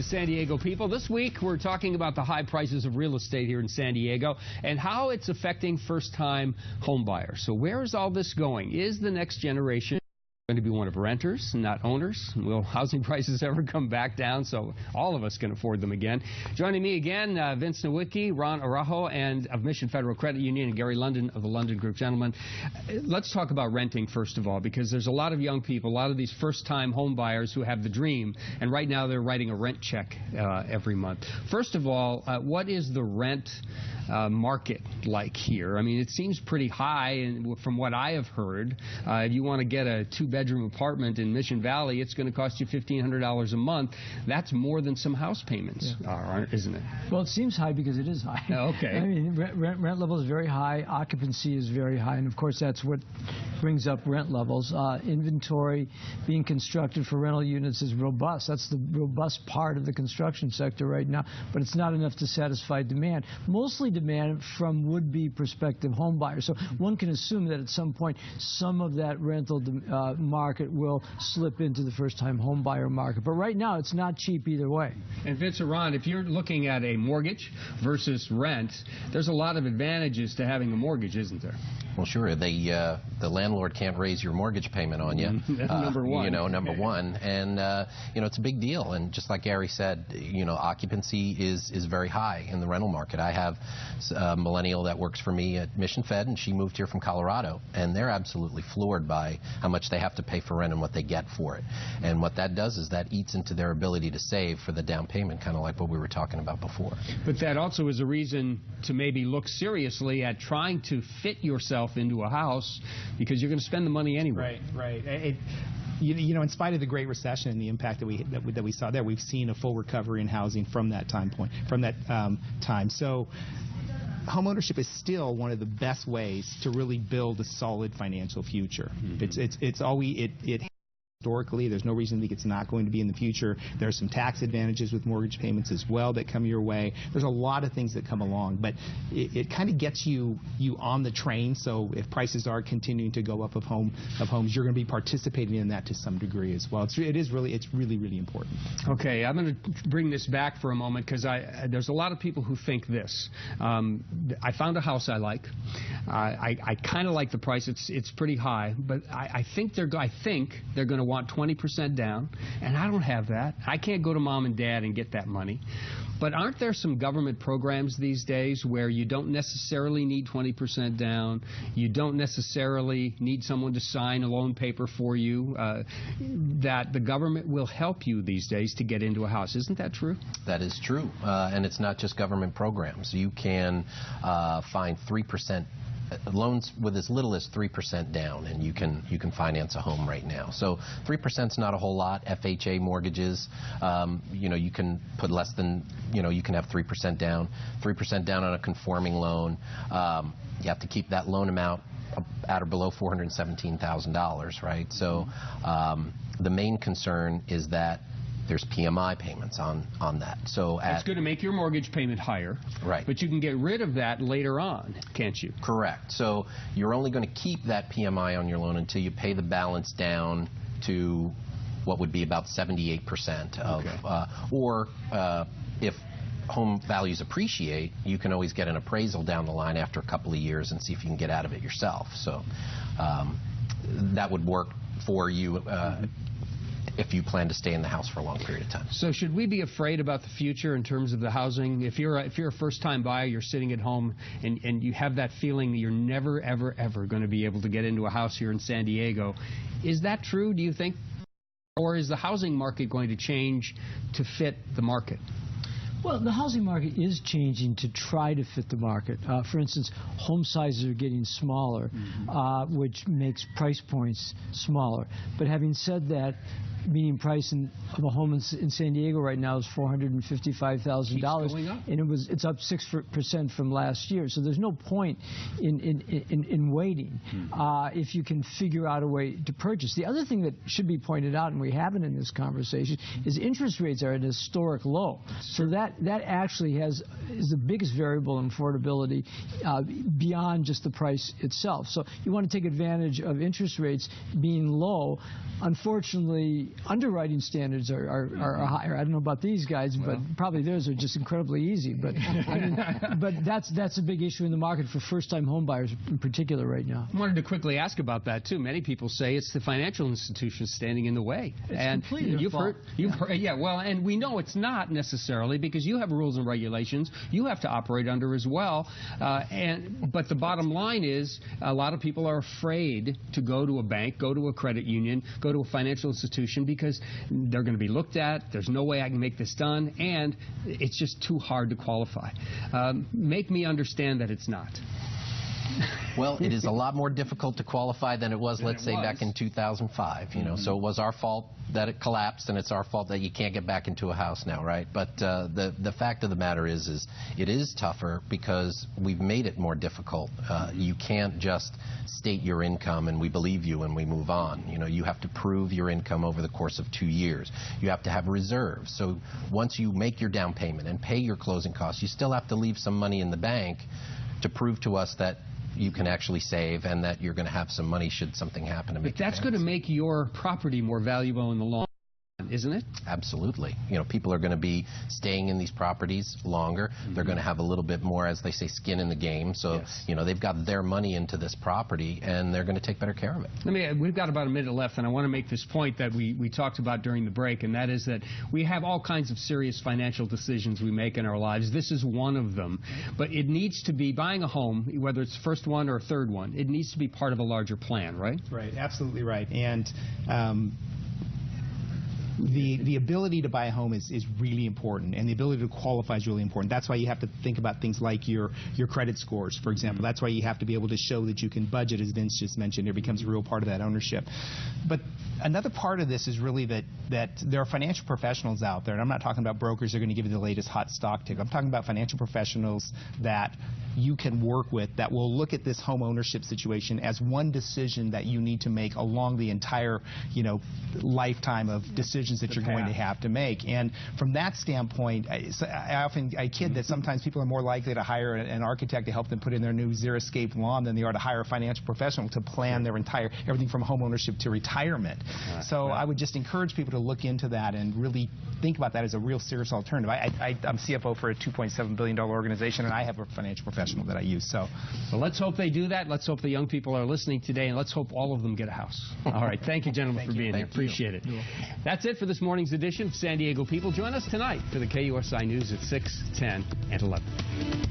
San Diego people. This week we're talking about the high prices of real estate here in San Diego and how it's affecting first-time home buyers. So where is all this going? Is the next generation going to be one of renters, not owners? Will housing prices ever come back down so all of us can afford them again? Joining me again, Vince Nowicki, Ron Araujo, and of Mission Federal Credit Union, and Gary London of the London Group. Gentlemen, let's talk about renting first of all, because there's a lot of young people, a lot of these first-time home buyers who have the dream, and right now they're writing a rent check every month. First of all, what is the rent market like here? I mean, it seems pretty high, and from what I have heard, if you want to get a two-bedroom apartment in Mission Valley, it's going to cost you $1,500 a month. That's more than some house payments are, isn't it? Well, it seems high because it is high. Okay. I mean, rent level is very high, occupancy is very high, and of course that's what brings up rent levels. Inventory being constructed for rental units is robust. That's the robust part of the construction sector right now, but it's not enough to satisfy demand. Mostly demand from would-be prospective home buyers. So one can assume that at some point some of that rental market will slip into the first-time home buyer market. But right now it's not cheap either way. And Vince or Ron, if you're looking at a mortgage versus rent, there's a lot of advantages to having a mortgage, isn't there? Well, sure. The landlord can't raise your mortgage payment on you. Number one. You know, number one. And, you know, it's a big deal. And just like Gary said, you know, occupancy is very high in the rental market. I have a millennial that works for me at Mission Fed, and she moved here from Colorado. And they're absolutely floored by how much they have to pay for rent and what they get for it. And what that does is that eats into their ability to save for the down payment, kind of like what we were talking about before. But that also is a reason to maybe look seriously at trying to fit yourself into a house, because you're going to spend the money anyway. Right. You know, in spite of the Great Recession and the impact that we saw there, we've seen a full recovery in housing from that time. So homeownership is still one of the best ways to really build a solid financial future. Mm-hmm. Historically, there's no reason to think it's not going to be in the future. There are some tax advantages with mortgage payments as well that come your way. There's a lot of things that come along, but it kind of gets you on the train. So if prices are continuing to go up of homes, you're going to be participating in that to some degree as well. It's really important. Okay, I'm going to bring this back for a moment, because there's a lot of people who think this. I found a house I like. I kind of like the price. It's pretty high, but I think they're going to want 20% down, and I don't have that. I can't go to mom and dad and get that money. But aren't there some government programs these days where you don't necessarily need 20% down, you don't necessarily need someone to sign a loan paper for you, that the government will help you these days to get into a house? Isn't that true? That is true, and it's not just government programs. You can find 3% loans with as little as 3% down, and you can finance a home right now. So 3% is not a whole lot. FHA mortgages, you know, you can put less than, you know, you can have 3% down. 3% down on a conforming loan. You have to keep that loan amount at or below $417,000, right? So the main concern is that there's PMI payments on that. So it's going to make your mortgage payment higher. Right. But you can get rid of that later on, can't you? Correct. So you're only going to keep that PMI on your loan until you pay the balance down to what would be about 78% of, okay. If home values appreciate, you can always get an appraisal down the line after a couple of years and see if you can get out of it yourself. So that would work for you if you plan to stay in the house for a long period of time. So should we be afraid about the future in terms of the housing? If you're a first-time buyer, you're sitting at home, and you have that feeling that you're never, ever, ever going to be able to get into a house here in San Diego. Is that true, do you think? Or is the housing market going to change to fit the market? Well, the housing market is changing to try to fit the market. For instance, home sizes are getting smaller, which makes price points smaller. But having said that, median price of a home in San Diego right now is $455,000, and it's up 6% from last year. So there's no point in waiting if you can figure out a way to purchase. The other thing that should be pointed out, and we haven't in this conversation, is interest rates are at a historic low. So that that actually is the biggest variable in affordability beyond just the price itself. So you want to take advantage of interest rates being low. Unfortunately, underwriting standards are higher. I don't know about these guys, but probably theirs are just incredibly easy. But I mean, but that's a big issue in the market for first-time home buyers in particular right now. I wanted to quickly ask about that too. Many people say it's the financial institutions standing in the way. It's completely you've heard, well, and we know it's not necessarily, because you have rules and regulations you have to operate under as well. But the bottom line is, a lot of people are afraid to go to a bank, go to a credit union, go to a financial institution, because they're going to be looked at. There's no way I can make this done, and it's just too hard to qualify. Make me understand that it's not. Well, it is a lot more difficult to qualify than it was, let's say, back in 2005. You know, so it was our fault that it collapsed, and it's our fault that you can't get back into a house now, right? But the fact of the matter is it is tougher because we've made it more difficult. You can't just state your income and we believe you and we move on. You know, you have to prove your income over the course of 2 years. You have to have reserves. So once you make your down payment and pay your closing costs, you still have to leave some money in the bank to prove to us that you can actually save and that you're going to have some money should something happen to make. But that's going to make your property more valuable in the long run, isn't it? Absolutely. You know, people are going to be staying in these properties longer. They're going to have a little bit more, as they say, skin in the game. So, you know, they've got their money into this property, and they're going to take better care of it. We've got about a minute left, and I want to make this point that we talked about during the break, and that is that we have all kinds of serious financial decisions we make in our lives. This is one of them. But it needs to be, buying a home, whether it's the first one or a third one, it needs to be part of a larger plan, right? Right, absolutely right. And the ability to buy a home is really important, and the ability to qualify is really important. That's why you have to think about things like your credit scores, for example. That's why you have to be able to show that you can budget, as Vince just mentioned. It becomes a real part of that ownership. But another part of this is really that there are financial professionals out there, and I'm not talking about brokers that are going to give you the latest hot stock tick. I'm talking about financial professionals that you can work with that will look at this home ownership situation as one decision that you need to make along the entire, you know, lifetime of decisions that you're going to have to make. And from that standpoint, I kid that sometimes people are more likely to hire an architect to help them put in their new xeriscape lawn than they are to hire a financial professional to plan their entire, everything from home ownership to retirement. So I would just encourage people to look into that and really think about that as a real serious alternative. I'm CFO for a $2.7 billion organization, and I have a financial professional that I use. So let's hope they do that. Let's hope the young people are listening today, and let's hope all of them get a house. All right. Thank you, gentlemen, for being here. Appreciate it. That's it for this morning's edition of San Diego People. Join us tonight for the KUSI News at 6, 10, and 11.